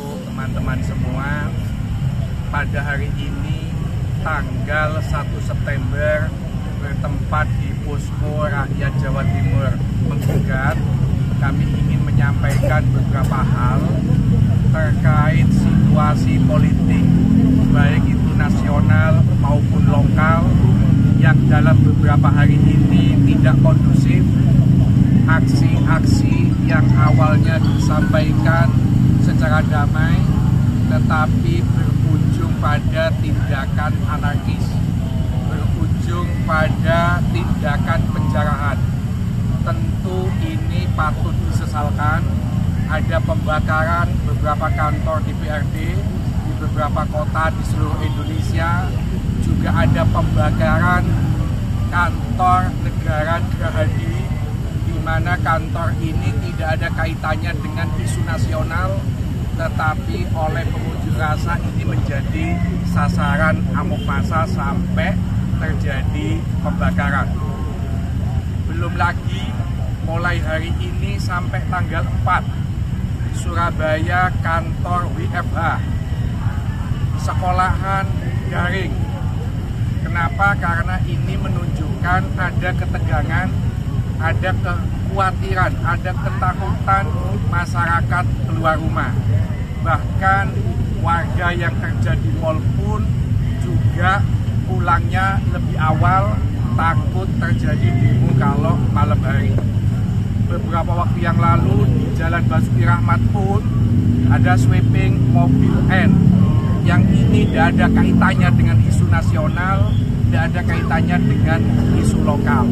untuk teman-teman semua. Pada hari ini tanggal 1 September bertempat di Posko Rakyat Jawa Timur Menggugat, kami ingin menyampaikan beberapa hal terkait situasi politik baik itu nasional maupun lokal yang dalam beberapa hari ini tidak kondusif. Aksi-aksi yang awalnya disampaikan secara damai tetapi berujung pada tindakan anarkis, berujung pada tindakan penjarahan. Tentu ini patut disesalkan. Ada pembakaran beberapa kantor DPRD di beberapa kota di seluruh Indonesia, juga ada pembakaran kantor negara Gerahadi, di mana kantor ini tidak ada kaitannya dengan isu nasional, tetapi oleh pengunjuk rasa ini menjadi sasaran amuk massa sampai terjadi pembakaran. Belum lagi mulai hari ini sampai tanggal 4 di Surabaya kantor WFH, sekolahan daring. Kenapa? Karena ini menunjukkan ada ketegangan, ada kekhawatiran, ada ketakutan masyarakat keluar rumah. Bahkan warga yang kerja di mal pun juga pulangnya lebih awal, takut terjadi demo kalau malam hari. Beberapa waktu yang lalu di Jalan Basuki Rahmat pun ada sweeping mobil N, yang ini tidak ada kaitannya dengan isu nasional, tidak ada kaitannya dengan isu lokal.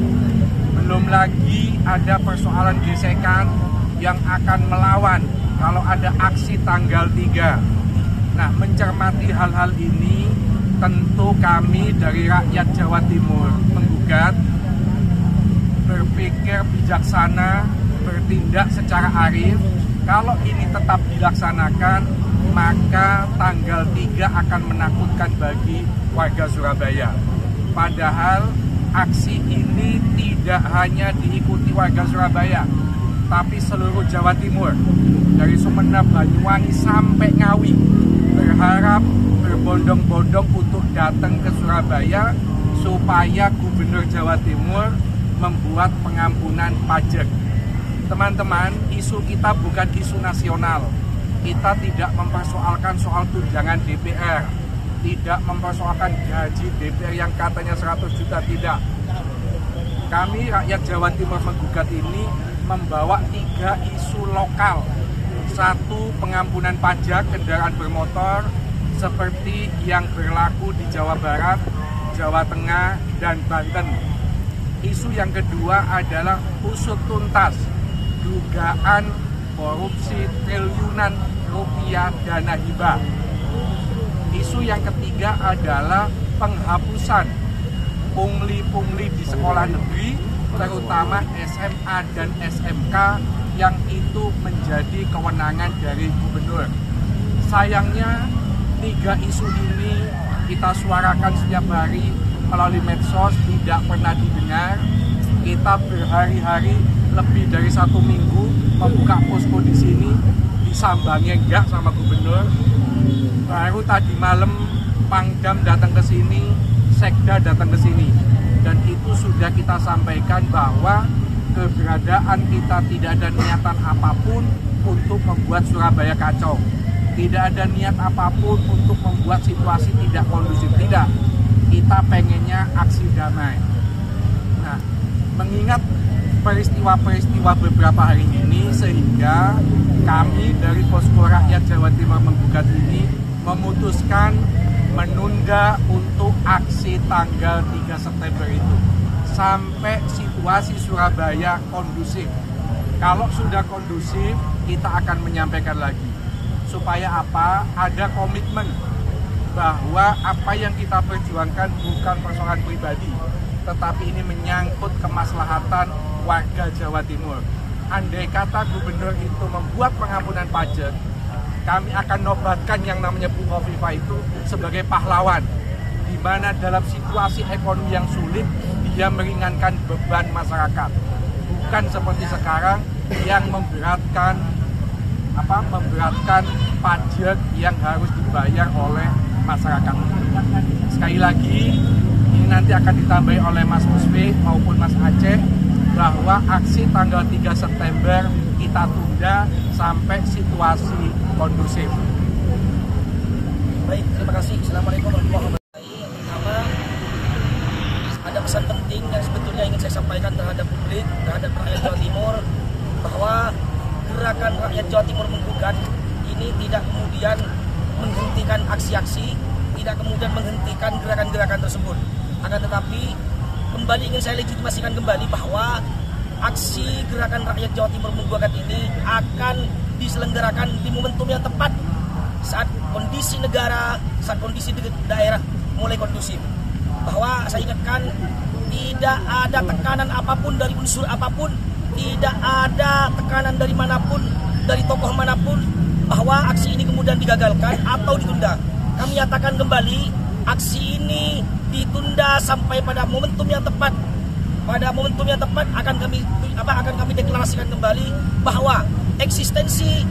Belum lagi ada persoalan gesekan yang akan melawan kalau ada aksi tanggal 3. Nah, mencermati hal-hal ini, tentu kami dari rakyat Jawa Timur Menggugat berpikir bijaksana, bertindak secara arif. Kalau ini tetap dilaksanakan, maka tanggal 3 akan menakutkan bagi warga Surabaya. Padahal aksi ini tidak hanya diikuti warga Surabaya, tapi seluruh Jawa Timur, dari Sumeneb, Banyuwangi sampai Ngawi, berharap berbondong-bondong untuk datang ke Surabaya supaya Gubernur Jawa Timur membuat pengampunan pajak. Teman-teman, isu kita bukan isu nasional. Kita tidak mempersoalkan soal tunjangan DPR, tidak mempersoalkan gaji DPR yang katanya 100 juta, tidak. Kami rakyat Jawa Timur Menggugat ini membawa 3 isu lokal. 1, pengampunan pajak kendaraan bermotor seperti yang berlaku di Jawa Barat, Jawa Tengah, dan Banten. Isu yang kedua adalah usut tuntas dugaan korupsi triliunan rupiah dana hibah. Isu yang ketiga adalah penghapusan pungli-pungli di sekolah negeri, terutama SMA dan SMK, yang itu menjadi kewenangan dari gubernur. Sayangnya 3 isu ini kita suarakan setiap hari melalui medsos, tidak pernah didengar. Kita berhari-hari, lebih dari 1 minggu membuka posko di sini, disambangi enggak sama gubernur. Baru tadi malam Pangdam datang ke sini, Sekda datang ke sini, dan itu sudah kita sampaikan bahwa keberadaan kita tidak ada niatan apapun untuk membuat Surabaya kacau. Tidak ada niat apapun untuk membuat situasi tidak kondusif, tidak. Kita pengennya aksi damai. Nah, mengingat peristiwa-peristiwa beberapa hari ini, sehingga kami dari Posko Rakyat Jawa Timur Menggugat ini memutuskan menunda untuk aksi tanggal 3 September itu sampai situasi Surabaya kondusif. Kalau sudah kondusif, kita akan menyampaikan lagi. Supaya apa? Ada komitmen bahwa apa yang kita perjuangkan bukan persoalan pribadi, tetapi ini menyangkut kemaslahatan warga Jawa Timur. Andai kata gubernur itu membuat pengampunan pajak, kami akan nobatkan yang namanya Bu Khofifah itu sebagai pahlawan, di mana dalam situasi ekonomi yang sulit dia meringankan beban masyarakat, bukan seperti sekarang yang memberatkan pajak yang harus dibayar oleh masyarakat. Sekali lagi, ini nanti akan ditambahi oleh Mas Musfi maupun Mas Aceh bahwa aksi tanggal 3 September kita tunda sampai situasi kondusif. Baik, terima kasih. Assalamualaikum warahmatullahi wabarakatuh. Pertama, ada pesan penting yang sebetulnya ingin saya sampaikan terhadap publik, terhadap rakyat Jawa Timur, bahwa gerakan rakyat Jawa Timur menggugat ini tidak kemudian menghentikan aksi-aksi, tidak kemudian menghentikan gerakan-gerakan tersebut. Akan tetapi, kembali ingin saya legitimasikan kembali bahwa aksi gerakan rakyat Jawa Timur menggugat ini akan diselenggarakan di momentum yang tepat saat kondisi negara, saat kondisi daerah mulai kondusif. Bahwa saya ingatkan, tidak ada tekanan apapun dari unsur apapun, tidak ada tekanan dari manapun, dari tokoh manapun, bahwa aksi ini kemudian digagalkan atau ditunda. Kami nyatakan kembali, aksi ini ditunda sampai pada momentum yang tepat. Pada momentum yang tepat akan kami deklarasikan kembali bahwa eksistensi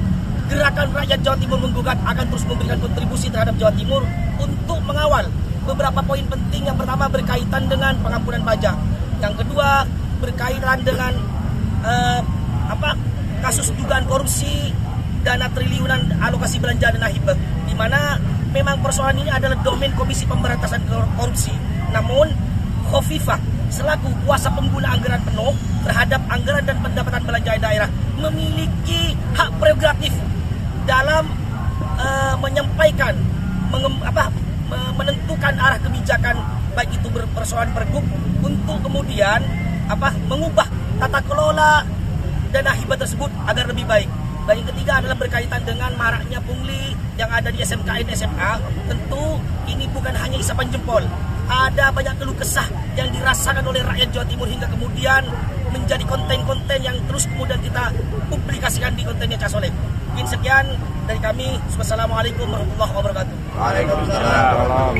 gerakan rakyat Jawa Timur menggugat akan terus memberikan kontribusi terhadap Jawa Timur untuk mengawal beberapa poin penting. Yang pertama berkaitan dengan pengampunan pajak, yang kedua berkaitan dengan kasus dugaan korupsi dana triliunan alokasi belanja dana hibah, di mana memang persoalan ini adalah domain Komisi Pemberantasan Korupsi. Namun Khofifah selaku kuasa pengguna anggaran penuh terhadap anggaran dan pendapatan belanja daerah memiliki hak prerogatif dalam menyampaikan, menentukan arah kebijakan, baik itu persoalan pergub, untuk kemudian mengubah tata kelola dana hibah tersebut agar lebih baik. Dan yang ketiga adalah berkaitan dengan maraknya pungli yang ada di SMKN SMA. Tentu ini bukan hanya isapan jempol. Ada banyak keluh kesah yang dirasakan oleh rakyat Jawa Timur hingga kemudian menjadi konten-konten yang terus kemudian kita publikasikan di kontennya Cak Soleh. Mungkin sekian dari kami. Wassalamualaikum warahmatullahi wabarakatuh. Waalaikumsalam.